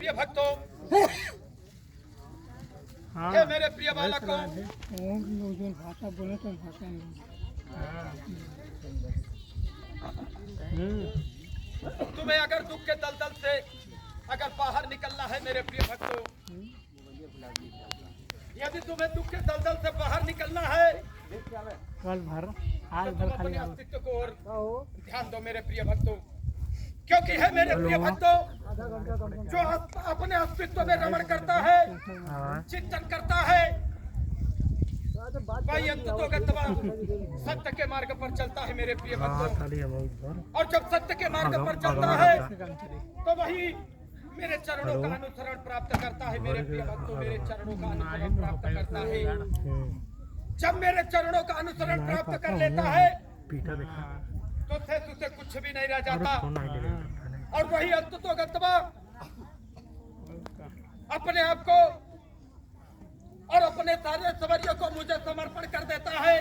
प्रिय भक्तों, हे मेरे प्रिय बालकों, भाषा बोले तो भाषा नहीं। तुम्हें अगर दुख के दलदल से अगर बाहर निकलना है मेरे प्रिय भक्तों, यदि तुम्हें दुख के दलदल से बाहर निकलना है कल भर तो तुम अपने अस्तित्व को और ध्यान दो मेरे प्रिय भक्तों, क्योंकि है मेरे प्रिय भक्तों, जो अपने अस्तित्व में रमण करता है, चिंतन करता है, वही अंततोगत्वा सत्य के मार्ग पर चलता है मेरे प्रिय भक्तों। और जब सत्य के मार्ग पर चलता है तो वही मेरे चरणों का अनुसरण प्राप्त करता है मेरे प्रिय भक्तों, मेरे चरणों का अनुसरण प्राप्त करता है। जब मेरे चरणों का अनुसरण प्राप्त कर लेता है तो उसे कुछ भी नहीं रह जाता, और वही अंततोगत्वा अपने आप को और अपने सारे सवरियों को मुझे समर्पण कर देता है।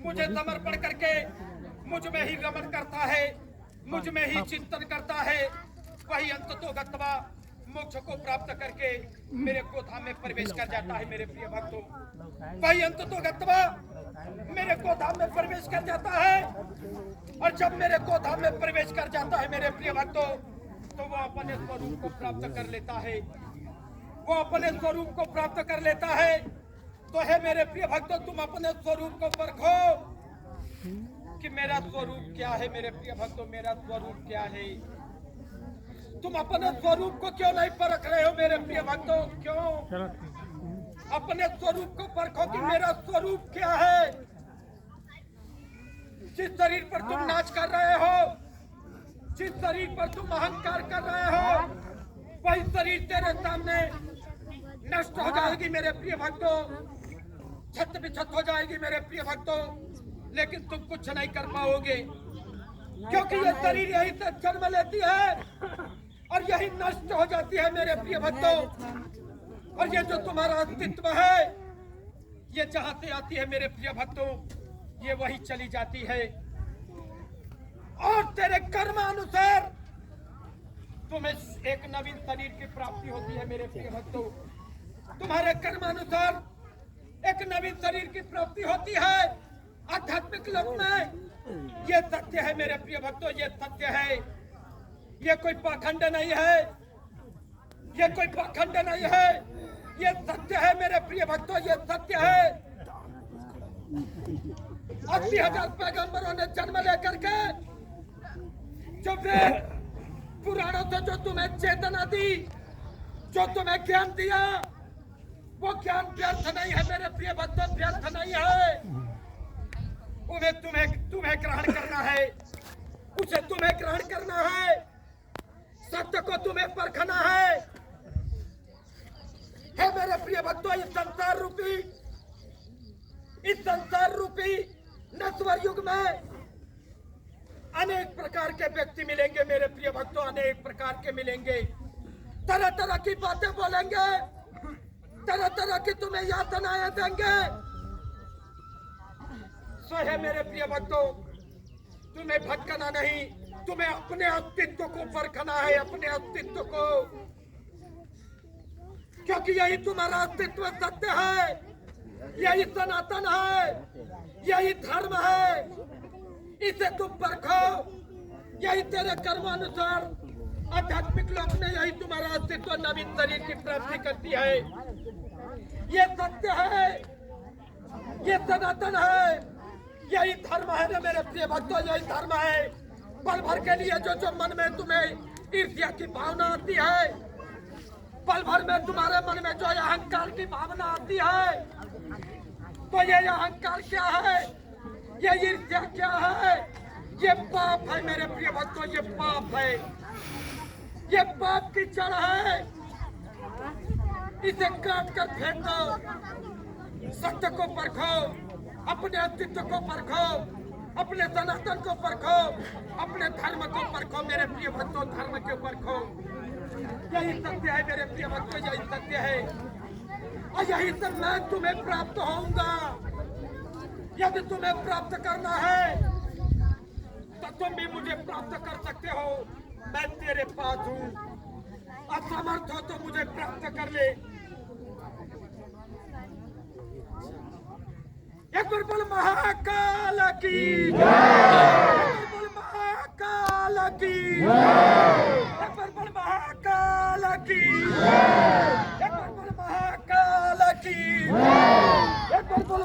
मुझे समर्पण करके मुझ में ही रमण करता है, मुझ में ही चिंतन करता है। वही अंततोगत्वा मोक्ष को प्राप्त करके मेरे गोधाम में प्रवेश कर जाता है मेरे प्रिय भक्तों। वही अंततोगत्वा मेरे गोधाम में प्रवेश कर जाता है, और जब मेरे गोधाम में प्रवेश कर जाता है मेरे प्रिय भक्तों, तो वो अपने स्वरूप को प्राप्त कर लेता है। वो अपने स्वरूप को प्राप्त कर लेता है। तो है मेरे प्रिय भक्तों, तुम अपने स्वरूप को परखो कि मेरा स्वरूप क्या है मेरे प्रिय भक्तों, मेरा स्वरूप क्या है। तुम अपने स्वरूप को क्यों नहीं परख रहे हो मेरे प्रिय भक्तों? क्यों? अपने स्वरूप को परखो कि मेरा स्वरूप क्या है। जिस शरीर पर तुम नाच कर रहे हो, जिस शरीर पर तुम अहंकार कर रहे हो, वही शरीर तेरे सामने नष्ट हो जाएगी मेरे प्रिय भक्तों, छत बिछत हो जाएगी मेरे प्रिय भक्तों, लेकिन तुम कुछ नहीं कर पाओगे, क्योंकि ये शरीर यही से जन्म लेती है और यही नष्ट हो जाती है मेरे प्रिय भक्तों। और ये जो तुम्हारा अस्तित्व है, ये जहां से आती है मेरे प्रिय भक्तों, ये वही चली जाती है। और तेरे कर्मानुसार तुम्हें एक नवीन शरीर की प्राप्ति होती है मेरे प्रिय भक्तों। तुम्हारे कर्मानुसार एक नवीन शरीर की प्राप्ति होती है आध्यात्मिक लोक में। ये सत्य है मेरे प्रिय भक्तों, ये सत्य है। ये कोई पाखंड नहीं है, ये कोई पाखंड नहीं है, ये सत्य है मेरे प्रिय भक्तों, ये सत्य है। 80,000 पैगंबरों ने जन्म लेकर के जो वेद पुराणों से जो तुम्हें चेतना दी, जो तुम्हें ज्ञान दिया, वो ज्ञान व्यर्थ नहीं है मेरे प्रिय भक्तों, व्यर्थ नहीं है। उन्हें तुम्हें ग्रहण करना है, उसे तुम्हें ग्रहण करना है, सत्य को तुम्हें परखना है। हे मेरे प्रिय भक्तों, इस संसार रूपी नश्वर युग में अनेक प्रकार के व्यक्ति मिलेंगे मेरे प्रिय भक्तों, अनेक प्रकार के मिलेंगे। तरह तरह की बातें बोलेंगे, तरह तरह की तुम्हें यातनाएं देंगे। सो है मेरे प्रिय भक्तों, तुम्हें भटकना नहीं, तुम्हें अपने अस्तित्व को परखना है, अपने अस्तित्व को, क्योंकि यही तुम्हारा अस्तित्व सत्य है, यही सनातन है, यही धर्म है। इसे तुम परखो, यही तेरे कर्मानुसार आध्यात्मिक लोक में यही तुम्हारा अस्तित्व नवीन शरीर की प्राप्ति करती है। ये सत्य है, ये सनातन है, यही धर्म है ना मेरे प्रिय भक्तों, यही धर्म है। पल भर के लिए जो मन में तुम्हें ईर्ष्या की भावना आती है, पल भर में तुम्हारे मन में जो अहंकार की भावना आती है, तो ये अहंकार क्या है, ये ईर्ष्या क्या है? ये पाप है मेरे प्रिय भक्तों, ये पाप है, ये पाप की जड़ है। इसे काट कर फेंक दो, सत्य को परखो, अपने अस्तित्व को परखो, अपने सनातन को परखो, अपने धर्म को परखो मेरे प्रिय भक्तों, धर्म को परखो। यही सत्य है मेरे प्रिय भक्तों, यही सत्य है, और यही से मैं तुम्हें प्राप्त होऊंगा। यदि तुम्हें प्राप्त करना है तो तुम भी मुझे प्राप्त कर सकते हो, मैं तेरे पास हूँ। असमर्थ हो तो मुझे प्राप्त कर ले। एक बार बोल महाकाल की जय, एक बार बोल महाकाल की जय, एक बार बोल महाकाल की जय, एक बार बोल महाकाल की जय, एक बार बोल